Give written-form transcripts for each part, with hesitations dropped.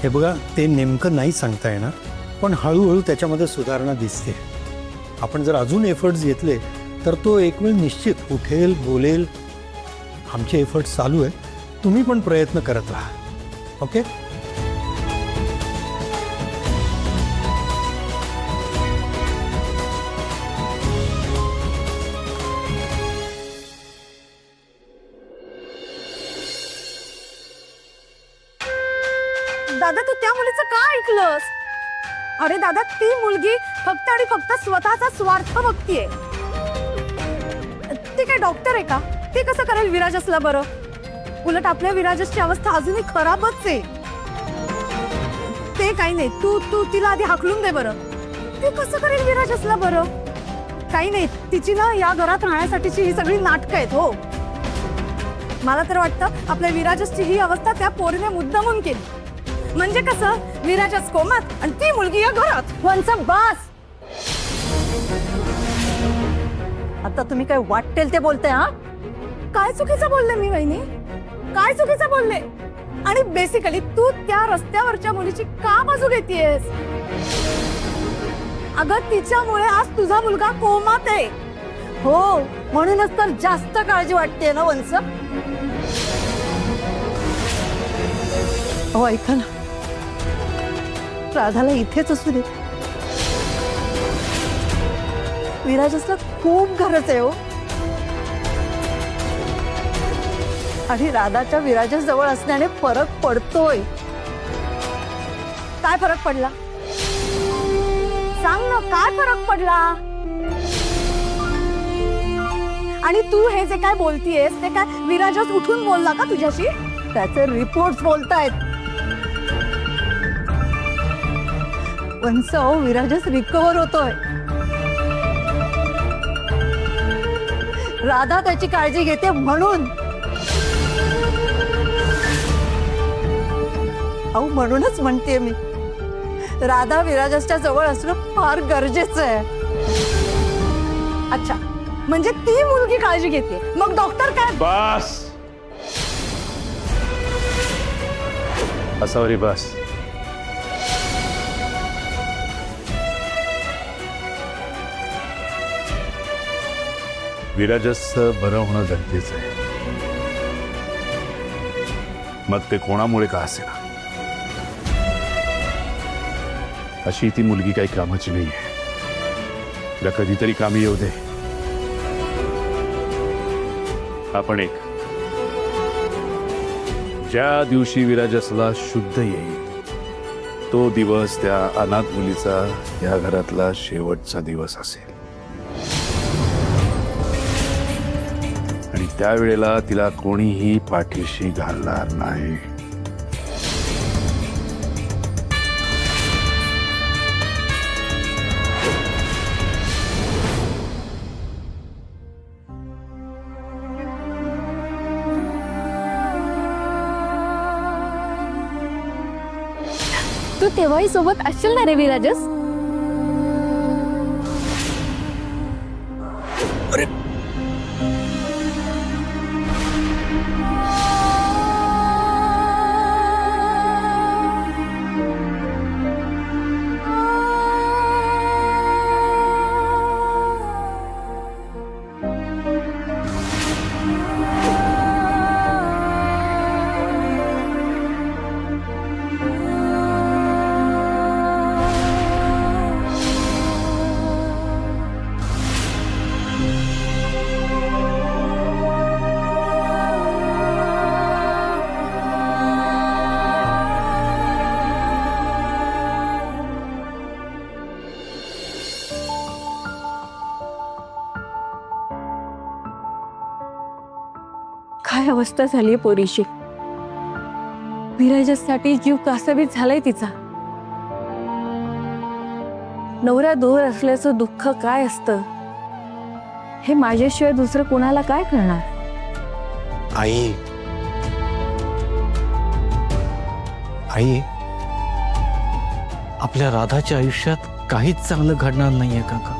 हे बघा, ते नेमकं नाही सांगता येणार, पण हळूहळू त्याच्यामध्ये सुधारणा दिसते. आपण जर अजून एफर्ट्स घेतले तर तो एक वेळ निश्चित उठेल, बोलेल. आमचे एफर्ट्स चालू आहे, तुम्ही पण प्रयत्न करत राहा. ओके. दादा, तू त्या मुलीचं का ऐकलंस? अरे दादा, ती मुलगी फक्त आणि फक्त स्वतःचा स्वार्थ बघतीये. ती काय डॉक्टर आहे का? ती कसं करेल विराजसला बरं? उलट आपल्या विराजसची अवस्था अजूनही खराबच आहे. ते काही नाही, तू तू तिला आधी हाकलून दे बरं. ती कसं करेल विराजसला बरं? काही नाही, तिची ना या घरात राहण्यासाठीची ही सगळी नाटकं आहेत. हो, मला तर वाटतं आपल्या विराजसची ही अवस्था त्या पोरीने मुद्दामून केली. म्हणजे कसं, विराजस कोमात आणि ती मुलगी या घरात. वंचा बास. आता तुम्ही काय वाटेल ते बोलताय? हा, काय चुकीचं बोलले मी वहिनी? काय चुकीचं बोलले? आणि बेसिकली तू त्या रस्त्यावरच्या मुलीची का बाजू घेतेयस? अगं, तिच्यामुळे आज तुझा मुलगा कोमात आहे. हो, म्हणूनच तर जास्त काळजी वाटते ना वंच. हो, ऐका ना, राधाला इथेच असू दे. विराजसला खूप गरज आहे. हो, आणि राधाच्या विराजस जवळ असण्याने फरक पडतोय. काय फरक पडला? सांग ना, काय फरक पडला? आणि तू हे जे काय बोलतीयस ते काय विराजस उठून बोलला का तुझ्याशी? त्याचे रिपोर्ट्स बोलतायत. वंसव, विराजस रिकवर होतोय. राधा त्याची काळजी घेते म्हणून. अहो, म्हणूनच म्हणते मी, राधा विराजसच्या जवळ असणं फार गरजेचं आहे. अच्छा, म्हणजे ती मुलगी काळजी घेते, मग डॉक्टर काय? बस असावरी, बस. विराजसचं बरं होणं गरजेचं आहे, मग ते कोणामुळे का असेना. अशी ती मुलगी काही कामाची नाहीये. तिला कधीतरी कामी येऊ दे. आपण एक, ज्या दिवशी विराजसला शुद्ध येईल तो दिवस त्या अनाथ मुलीचा या घरातला शेवटचा दिवस असेल. आणि त्यावेळेला तिला कोणीही पाठीशी घालणार नाही. तू तेव्हाही सोबत असशील ना रे विराजस? काय अवस्था झाली पोरीशी. विराजसाठी जीव कासावीस झालाय तिचा. नवरा दूर असल्याचं दुःख काय असतं हे माझ्याशिवाय दुसरं कोणाला काय करणार. आई, आई, आपल्या राधाच्या आयुष्यात काहीच चांगलं घडणार नाहीये काका.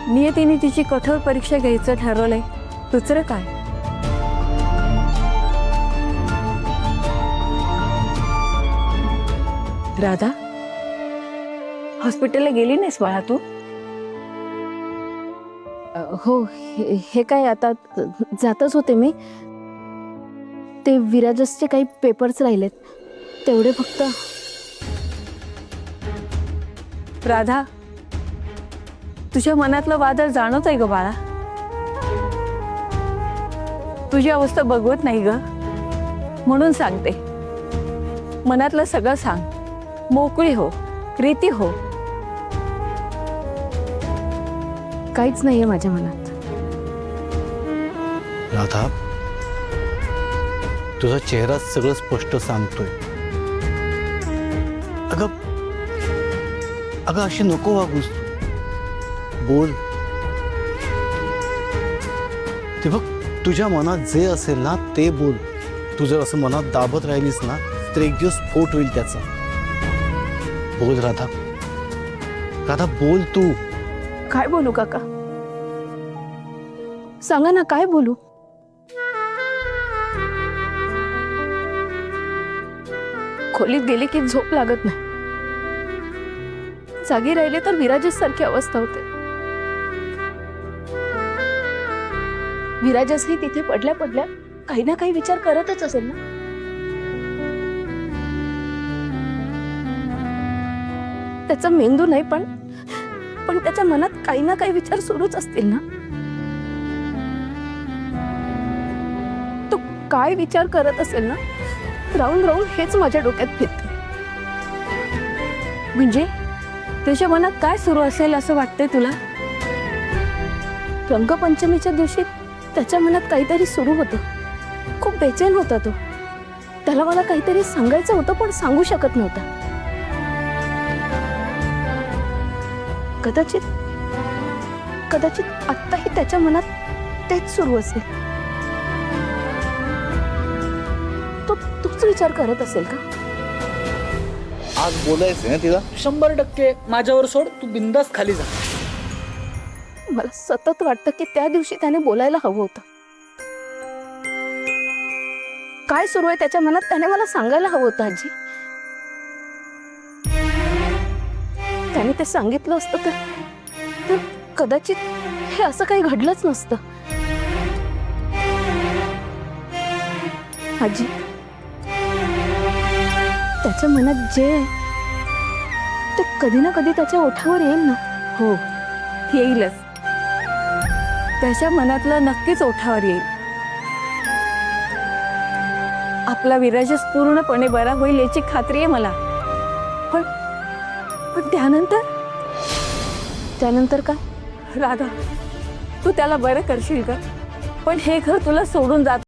नियतीने तिची कठोर परीक्षा घ्यायचं ठरवलंय, दुसरं काय. राधा, हॉस्पिटलला गेली नाहीस बाळा तू? हो, हे काय आता जातच होते मी. ते विराजसचे काही पेपर्स राहिलेत तेवढे फक्त. राधा, तुझ्या मनातलं वादळ जाणवत आहे ग बाळा. तुझी अवस्था बघवत नाही ग, म्हणून सांगते. मनातलं सगळं सांग, मोकळी हो, रीती हो. काहीच नाहीये माझ्या मनात. राधा, तुझा चेहरा सगळं स्पष्ट सांगतोय. अगं अगं अशी नको वागूस. बोल. ते बघ, तुझ्या मनात जे असेल ना ते बोल. तू जर असं मनात दाबत राहिलीस ना तर एक दिवस स्फोट होईल त्याचा. बोल राधा. राधा बोल तू. काय बोलू काका? सांगा ना, काय बोलू? खोलीत गेली की झोप लागत नाही. जागी राहिले तर विराजस सारखी अवस्था होते. विराजसही तिथे पडल्या पडल्या काही ना काही विचार करतच असेल ना. त्याचा मेंदू नाही पण त्याच्या मनात काही ना काही विचार सुरूच असतील ना. तो काय विचार करत असेल ना, राहून राहून हेच माझ्या डोक्यात फिरते. म्हणजे तुझ्या मनात काय सुरू असेल असं वाटतंय तुला? रंगपंचमीच्या दिवशी त्याच्या मनात काहीतरी सुरू होतं. खूप बेचैन होता तो. त्याला मला काहीतरी सांगायचं होतं पण सांगू शकत नव्हता. कदाचित आत्ताही त्याच्या मनात तेच सुरू असेल. तो तूच विचार करत असेल का? आज बोलायचंय ना तिला. 100% माझ्यावर सोड, तू बिंदास खाली जा. मला सतत वाटतं की त्या दिवशी त्याने बोलायला हवं होतं. काय सुरू आहे त्याच्या मनात त्याने मला सांगायला हवं होतं आजी. त्याने ते सांगितलं असतं तर कदाचित हे असं काही घडलंच नसतं. आजी, त्याच्या मनात जे आहे ते कधी ना कधी त्याच्या ओठावर येईल ना. हो, येईलच. त्याच्या मनातलं नक्कीच ओठावर येईल. आपला विराजस पूर्णपणे बरा होईल याची खात्री आहे मला. पण त्यानंतर काय? राधा, तू त्याला बरं करशील का? पण हे घर तुला सोडून जात